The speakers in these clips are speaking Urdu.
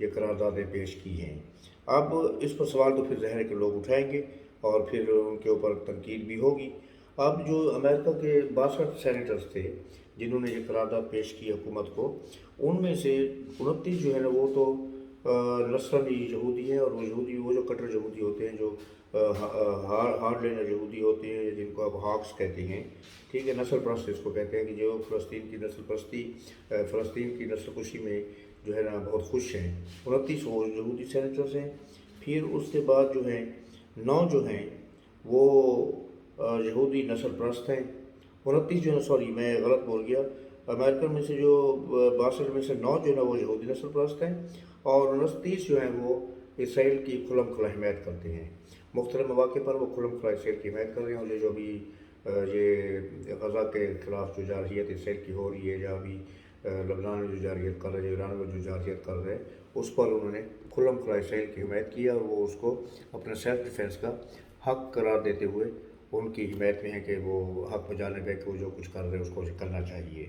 یہ قراردادیں پیش کی ہیں۔ اب اس پر سوال تو پھر ظاہر ہے کہ لوگ اٹھائیں گے اور پھر ان کے اوپر تنقید بھی ہوگی۔ اب جو امریکہ کے 62 سینیٹرز تھے جنہوں نے یہ قرارداد پیش کی حکومت کو، ان میں سے 29 جو ہے نا وہ تو نصرانی یہودی ہیں، اور وہ یہودی وہ جو کٹر یہودی ہوتے ہیں، جو ہارڈ لائنر یہودی ہوتے ہیں، جن کو اب ہاکس کہتے ہیں، ٹھیک ہے، نسل پرست اس کو کہتے ہیں، کہ جو فلسطین کی نسل پرستی، فلسطین کی نسل کشی میں جو ہے نا بہت خوش ہیں۔ 29 وہ یہودی سینیٹرز ہیں۔ پھر اس کے بعد جو ہیں 9 جو ہیں وہ یہودی نسل پرست ہیں۔ 29 جو ہے، سوری میں غلط بول گیا، امریکن میں سے جو 62 میں سے 9 جو ہے نا وہ یہودی نسل پرست ہیں، اور 29 جو ہیں وہ اسرائیل کی کھلم کھلا حمایت کرتے ہیں۔ مختلف مواقع پر وہ کھلم کھلا اسرائیل کی حمایت کر رہے ہیں، اور یہ جو ابھی یہ غزہ کے خلاف جو جارحیت اسرائیل کی ہو رہی ہے، یا ابھی لبنان میں جو جارحیت کر رہے ہیں، ایران میں جو جارحیت کر رہے ہیں، اس پر انہوں نے کھلم کھلا اسرائیل کی حمایت کی، اور وہ اس کو اپنے سیلف ڈیفینس کا حق قرار دیتے ہوئے ان کی حمایت میں ہے کہ وہ حق پہ جانے پہ کہ وہ جو کچھ کر رہے ہیں اس کو کرنا چاہیے۔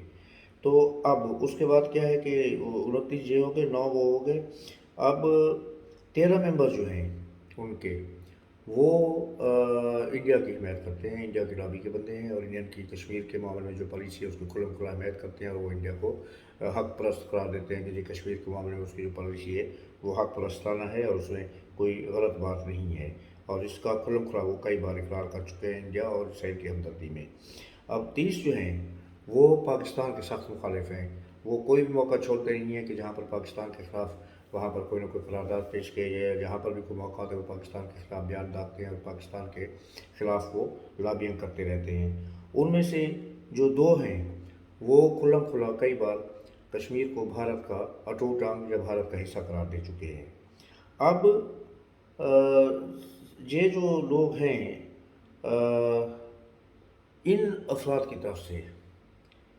تو اب اس کے بعد کیا ہے کہ 29 یہ ہو گئے، 9 وہ ہو گئے۔ اب 13 ممبر جو ہیں ان کے وہ انڈیا کی حمایت کرتے ہیں، انڈیا کی لابی کے بندے ہیں، اور انڈین کی کشمیر کے معاملے میں جو پالیسی ہے اس کی کھلم کھلا حمایت کرتے ہیں، اور وہ انڈیا کو حق پرست قرار دیتے ہیں کہ جی کشمیر کے معاملے میں اس کی جو پالیسی ہے وہ حق پرستانہ ہے، اور اس میں کوئی غلط بات نہیں ہے، اور اس کا کھلم کھلا وہ کئی بار اقرار کر چکے ہیں انڈیا اور اسرائیل کی ہمدردی میں۔ اب 30 جو ہیں وہ پاکستان کے سخت مخالف ہیں، وہ کوئی بھی موقع چھوڑتے نہیں ہیں کہ جہاں پر پاکستان کے خلاف وہاں پر کوئی نہ کوئی قرارداد پیش کیا جائے، جہاں پر بھی کوئی موقع آتا ہے وہ پاکستان کے خلاف بیان داغتے ہیں، اور پاکستان کے خلاف وہ لابینگ کرتے رہتے ہیں۔ ان میں سے جو 2 ہیں وہ کھلم کھلا کئی بار کشمیر کو بھارت کا اٹوٹ انگ یا بھارت کا حصہ قرار دے چکے ہیں۔ اب یہ جو لوگ ہیں ان افراد کی طرف سے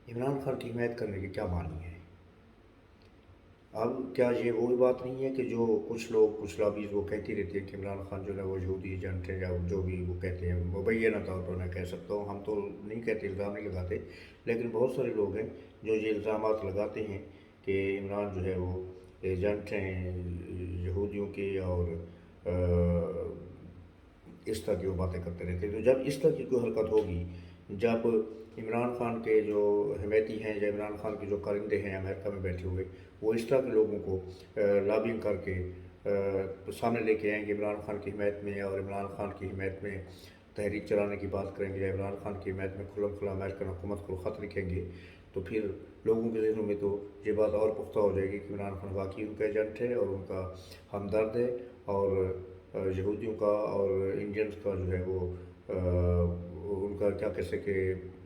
عمران خان کی حمایت کرنے کے کیا معنی ہے؟ اب کیا یہ وہی بات نہیں ہے کہ جو کچھ لوگ، کچھ لابیز وہ کہتی رہتی ہیں کہ عمران خان جو ہے وہ یہودی ایجنٹ ہے، یا جو بھی وہ کہتے ہیں، مبینہ طور پر میں کہہ سکتا ہوں، ہم تو نہیں کہتے، الزام نہیں لگاتے، لیکن بہت سارے لوگ ہیں جو یہ الزامات لگاتے ہیں کہ عمران جو ہے وہ ایجنٹ ہیں یہودیوں کے، اور اس طرح کی وہ باتیں کرتے رہتے ہیں۔ تو جب اس طرح کی کوئی حرکت ہوگی، جب عمران خان کے جو حمایتی ہیں یا عمران خان کے جو کارندے ہیں امریکہ میں بیٹھے ہوئے، وہ اس طرح کے لوگوں کو لابنگ کر کے سامنے لے کے آئیں گے عمران خان کی حمایت میں، اور عمران خان کی حمایت میں تحریک چلانے کی بات کریں گے، یا عمران خان کی حمایت میں کھلم کھلا امریکن حکومت کو خط لکھیں گے، تو پھر لوگوں کے ذہنوں میں تو یہ بات اور پختہ ہو جائے گی کہ عمران خان واقعی ان کا ایجنٹ ہے، اور ان کا ہمدرد ہے، اور یہودیوں کا اور انڈینز کا جو ہے وہ ان کا کیا کہہ سکے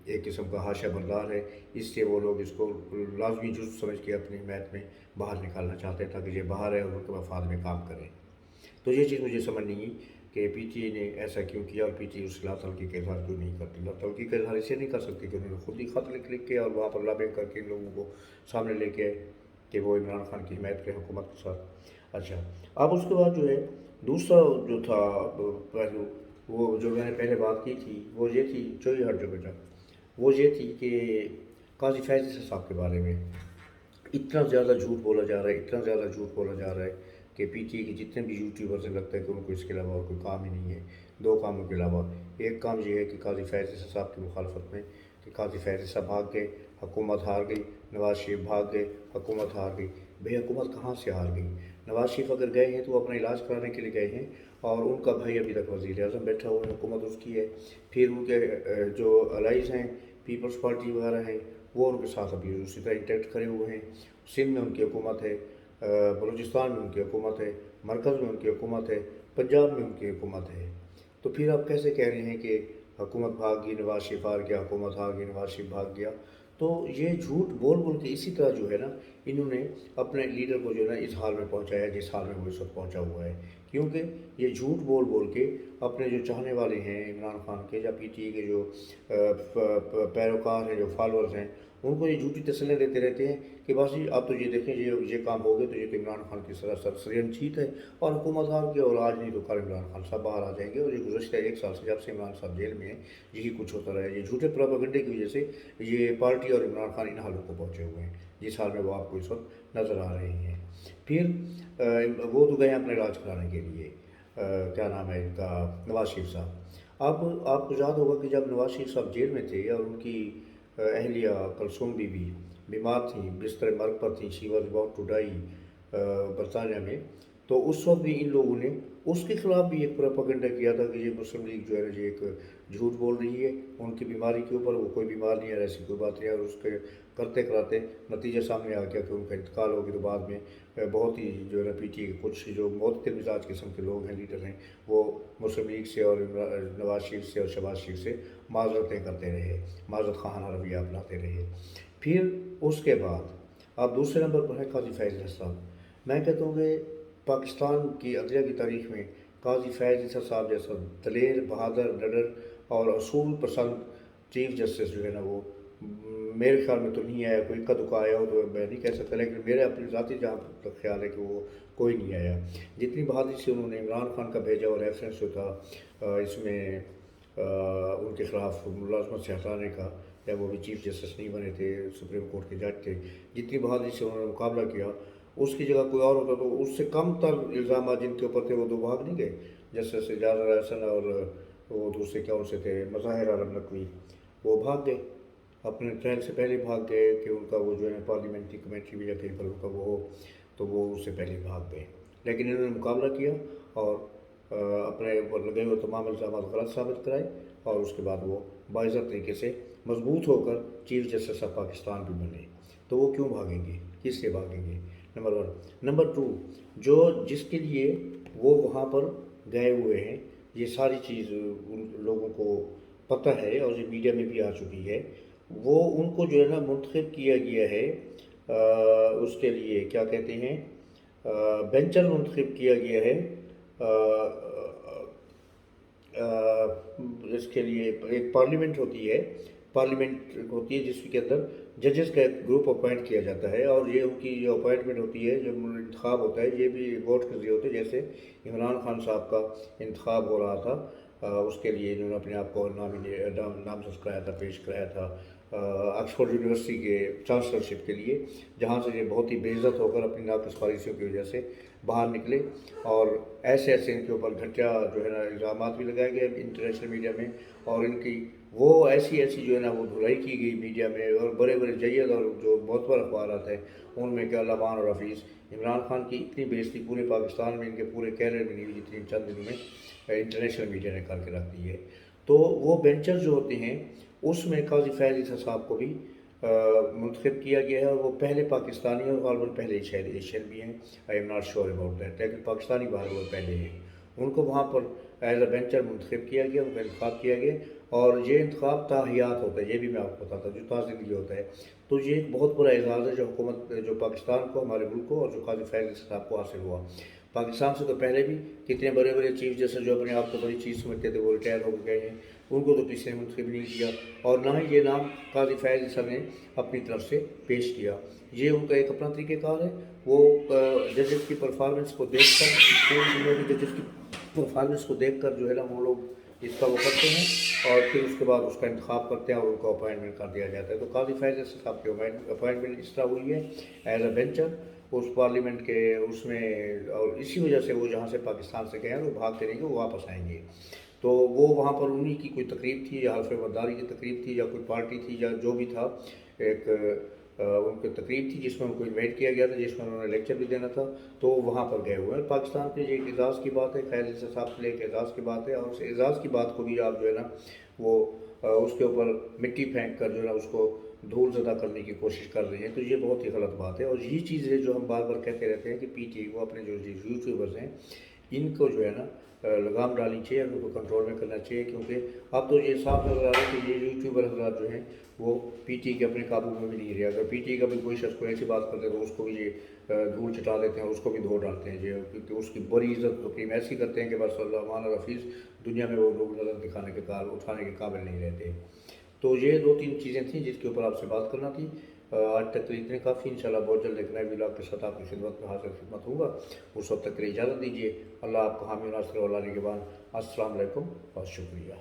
ایک قسم کا حاشیہ بردار ہے، اس لیے وہ لوگ اس کو لازمی جزو سمجھ کے اپنی حمایت میں باہر نکالنا چاہتے ہیں، تاکہ یہ باہر ہے اور ان کے مفاد میں کام کریں۔ تو یہ چیز مجھے سمجھ نہیں کہ پی ٹی اے نے ایسا کیوں کیا، اور پی ٹی اے اس لا تلقی کا اظہار کیوں نہیں کرتی۔ لا تلقی کا اظہار اسے نہیں کر سکتی کہ انہوں نے خود ہی خط لکھ کے اور وہاں پر لابنگ کر کے ان لوگوں کو سامنے لے کے آئے کہ وہ عمران خان کی حمایت کریں حکومت کے ساتھ۔ اچھا، اب اس کے بعد جو ہے دوسرا جو تھا پہلو، وہ جو میں نے پہلے بات کی تھی وہ یہ تھی، چوئی ہٹ جو بیٹا، وہ یہ تھی کہ قاضی فیض عیسیٰ صاحب کے بارے میں اتنا زیادہ جھوٹ بولا جا رہا ہے، اتنا زیادہ جھوٹ بولا جا رہا ہے کہ پی ٹی اے کے جتنے بھی یوٹیوبر سے لگتا ہے کہ ان کو اس کے علاوہ اور کوئی کام ہی نہیں ہے۔ 2 کاموں کے علاوہ ایک کام یہ ہے کہ قاضی فیض عیسیٰ صاحب کی مخالفت میں، کہ قاضی فیض عیسیٰ بھاگ گئے، حکومت ہار گئی، نواز شریف بھاگ گئے، حکومت ہار گئی۔ بھئی حکومت کہاں سے ہار گئی؟ نواز شریف اگر گئے ہیں تو وہ اپنا علاج کرانے کے لیے گئے ہیں، اور ان کا بھائی ابھی تک وزیر اعظم بیٹھا ہوا ہے، حکومت اس کی ہے۔ پھر ان کے جو الائز ہیں، پیپلز پارٹی وغیرہ ہیں، وہ ان کے ساتھ ابھی اسی طرح انٹیکٹ کھڑے ہوئے ہیں۔ سندھ میں ان کی حکومت ہے، بلوچستان میں ان کی حکومت ہے، مرکز میں ان کی حکومت ہے، پنجاب میں ان کی حکومت ہے۔ تو پھر آپ کیسے کہہ رہے ہیں کہ حکومت بھاگ گئی، نواز شریف ہار گیا، حکومت ہار گئی، نواز شریف بھاگ گیا؟ تو یہ جھوٹ بول بول کے اسی طرح جو ہے نا انہوں نے اپنے لیڈر کو جو ہے نا اس حال میں پہنچایا جس حال میں وہ اس وقت پہنچا ہوا ہے، کیونکہ یہ جھوٹ بول بول کے اپنے جو چاہنے والے ہیں عمران خان کے، یا پی ٹی اے کے جو پیروکار ہیں، جو فالورز ہیں، ان کو یہ جھوٹی تسلیاں دیتے رہتے ہیں کہ بس جی اب تو یہ دیکھیں یہ کام ہو گیا تو یہ تو عمران خان کی سرسری جیت ہے، اور حکومت ہار گیا، اور آج نہیں تو کل عمران خان صاحب باہر آ جائیں گے۔ اور یہ گزشتہ 1 سال سے جب سے عمران صاحب جیل میں ہیں یہی کچھ ہوتا رہا ہے۔ یہ جھوٹے پروپیگنڈے کی وجہ سے یہ پارٹی اور عمران خان ان حالوں کو پہنچے ہوئے ہیں جس حال میں وہ آپ کو اس وقت نظر آ رہے ہیں۔ پھر وہ تو گئے اپنے علاج کرانے کے لیے، کیا نام ہے ان کا، نواز شریف صاحب۔ اب آپ کو یاد ہوگا کہ جب نواز شریف صاحب جیل میں تھے اور ان کی اہلیہ کلثوم بی بی بیمار تھیں، بستر مرگ پر تھیں، she was about to die برطانیہ میں، تو اس وقت بھی ان لوگوں نے اس کے خلاف بھی ایک پروپیگنڈا کیا تھا کہ یہ مسلم لیگ جو ہے نا یہ ایک جھوٹ بول رہی ہے ان کی بیماری کے اوپر، وہ کوئی بیمار نہیں ہے، ایسی کوئی بات نہیں ہے۔ اور اس کے کرتے کراتے نتیجہ سامنے آ گیا کہ ان کا انتقال ہو گیا۔ تو بعد میں بہت ہی جو ہے نا پی ٹی اے کے کچھ جو معتدل مزاج قسم کے لوگ ہیں، لیڈر ہیں، وہ مسلم لیگ سے اور نواز شریف سے اور شہباز شریف سے معذرتیں کرتے رہے، معذرت خواہانہ رویہ اپناتے رہے۔ پھر اس کے بعد اب دوسرے نمبر پر ہے قاضی فیض عیسیٰ صاحب۔ میں کہتا ہوں کہ پاکستان کی عدلیہ کی تاریخ میں قاضی فیض عیسیٰ صاحب جیسا دلیر، بہادر، ڈڈر اور اصول پسند چیف جسٹس جو ہے نا وہ میرے خیال میں تو نہیں آیا۔ کوئی اکا دکا آیا ہو تو میں نہیں کہہ سکتا، لیکن میرے اپنی ذاتی جہاں تک خیال ہے کہ وہ کوئی نہیں آیا۔ جتنی بہادری سے انہوں نے عمران خان کا بھیجا اور ریفرنس جو تھا اس میں ان کے خلاف ملازمت سے ہٹانے کا، جب وہ بھی چیف جسٹس نہیں بنے تھے، سپریم کورٹ کے جج تھے، جتنی بہادری سے انہوں نے مقابلہ کیا، اس کی جگہ کوئی اور ہوتا تو اس سے کم تر الزامات جن کے اوپر تھے وہ تو بھاگ نہیں گئے۔ جسٹس اعجاز احسن اور وہ دوسرے کیا ان سے تھے مظاہر عالم نقوی، وہ بھاگ گئے، اپنے ٹرائل سے پہلے بھاگ گئے کہ ان کا وہ جو ہے پارلیمنٹری کمیٹی میں یا کہیں پر ان کا وہ ہو، تو وہ اس سے پہلے بھاگ گئے۔ لیکن انہوں نے مقابلہ کیا اور اپنے اوپر لگے ہوئے تمام الزامات غلط ثابت کرائے، اور اس کے بعد وہ باعزت طریقے سے مضبوط ہو کر چیف جسٹس آف پاکستان بھی بنے۔ تو وہ کیوں بھاگیں گے، کس لیے بھاگیں گے؟ نمبر 1۔ نمبر 2، جو جس کے لیے وہ وہاں پر گئے ہوئے ہیں، یہ ساری چیز ان لوگوں کو پتہ ہے اور یہ میڈیا میں بھی آ چکی ہے، وہ ان کو جو ہے نا منتخب کیا گیا ہے اس کے لیے کیا کہتے ہیں بینچر منتخب کیا گیا ہے اس کے لیے ایک پارلیمنٹ ہوتی ہے، جس کے اندر ججز کا ایک گروپ اپوائنٹ کیا جاتا ہے، اور یہ ان کی جو اپوائنٹمنٹ ہوتی ہے، جو انتخاب ہوتا ہے، یہ بھی ووٹ کے ذریعے ہوتے ہیں۔ جیسے عمران خان صاحب کا انتخاب ہو رہا تھا، اس کے لیے انہوں نے اپنے آپ کو نامزد کرایا تھا، پیش کرایا تھا آکسفورڈ یونیورسٹی کے چانسلرشپ کے لیے، جہاں سے یہ بہت ہی بے عزت ہو کر اپنی ناقص پالیسیوں کی وجہ سے باہر نکلے، اور ایسے ان کے اوپر گھٹیا جو ہے نا الزامات بھی لگائے گئے انٹرنیشنل میڈیا میں، اور ان کی وہ ایسی جو ہے نا وہ دھلائی کی گئی میڈیا میں، اور بڑے بڑے جید اور جو معتبر اخبارات ہیں ان میں کہ علمان اور حفیظ، عمران خان کی اتنی بےعزتی پورے پاکستان میں ان کے پورے کیریئر میں نہیں ہوئی جتنی چند دنوں میں انٹرنیشنل میڈیا نے کر کے رکھ دی ہے۔ تو وہ بینچر جو ہوتے ہیں اس میں قاضی فیض عیسیٰ صاحب کو بھی منتخب کیا گیا ہے، اور وہ پہلے پاکستانی ہیں اور غالباً پہلے شاید ایشین بھی ہیں، I am not sure about that, لیکن پاکستانی باہر وہ پہلے ہیں۔ ان کو وہاں پر ایز اے بینچر منتخب کیا گیا، ان کا انتخاب کیا گیا، اور یہ انتخاب تاحیات ہوتا ہے، یہ بھی میں آپ کو بتاتا ہوں، جو تازندگی ہوتا ہے۔ تو یہ ایک بہت بڑا اعزاز ہے جو حکومت، جو پاکستان کو، ہمارے ملک کو، اور جو قاضی فیض عیسیٰ صاحب کو حاصل ہوا۔ پاکستان سے تو پہلے بھی کتنے بڑے بڑے چیف جسٹس جو اپنے آپ کو بڑی چیز سمجھتے تھے وہ ریٹائر ہو گئے ہیں، ان کو تو کسی نے منتخب نہیں کیا، اور نہ ہی یہ نام قاضی فیض عیسیٰ نے اپنی طرف سے پیش کیا۔ یہ ان کا ایک اپنا طریقہ کار ہے، وہ ججز کی پرفارمنس کو دیکھ کر، پوری دنیا کی ججز کی پرفارمنس کو دیکھ کر جو ہے نا وہ لوگ اس کا وہ کرتے ہیں، اور پھر اس کے بعد اس کا انتخاب کرتے ہیں اور ان کو اپوائنٹمنٹ کر دیا جاتا ہے۔ تو قاضی فیض عیسیٰ صاحب کی اپوائنٹمنٹ اس طرح ہوئی ہے ایز اے بینچر اس پارلیمنٹ کے اس میں، اور اسی وجہ سے وہ جہاں سے پاکستان سے گئے ہیں وہ بھاگتے نہیں کہ وہ واپس آئیں گے۔ تو وہ وہاں پر انہی کی کوئی تقریب تھی، یا حلف برداری کی تقریب تھی، یا کوئی پارٹی تھی، یا جو بھی تھا، ایک ان کی تقریب تھی جس میں ان کو انوائٹ کیا گیا تھا، جس میں انہوں نے لیکچر بھی دینا تھا، تو وہاں پر گئے ہوئے ہیں۔ پاکستان کے یہ ایک اعزاز کی بات ہے، فیض عیسیٰ صاحب کے لیے ایک اعزاز کی بات ہے، اور اس اعزاز کی بات کو بھی آپ جو ہے نا وہ اس کے اوپر مٹی پھینک کر جو ہے نا اس کو دھول زدہ کرنے کی کوشش کر رہے ہیں، تو یہ بہت ہی غلط بات ہے۔ اور یہی چیز ہے جو ہم بار بار کہتے رہتے ہیں کہ پی ٹی وہ اپنے جو یوٹیوبرز ہیں ان کو جو ہے نا لگام ڈالنی چاہیے، ان کو کنٹرول میں کرنا چاہیے، کیونکہ اب تو یہ صاف نظر آ رہا ہے کہ یہ یوٹیوبر حضرات جو ہیں وہ پی ٹی کے اپنے قابو میں بھی نہیں رہے۔ اگر پی ٹی کا بھی کوئی شخص کوئی ایسی بات کرتے تو اس کو بھی یہ دھول چٹا دیتے ہیں، اس کو بھی دھو ڈالتے ہیں، کیونکہ اس کی بڑی عزت تو قیم ایسی کرتے ہیں کہ بس علمان اور حفیظ دنیا میں وہ لوگ نظر دکھانے کے اٹھانے کے قابل نہیں رہتے۔ تو یہ 2-3 چیزیں تھیں جس کے اوپر آپ سے بات کرنا تھی۔ آج تک تو اتنے کافی، انشاءاللہ بہت جلد ایک نئے ولاگ کے ساتھ آپ کی خدمت میں حاضر خدمت ہوں گا۔ اس وقت تک کے لیے اجازت دیجیے۔ اللہ آپ کو حامی و ناصر اور لانے کے بعد السلام علیکم اور شکریہ۔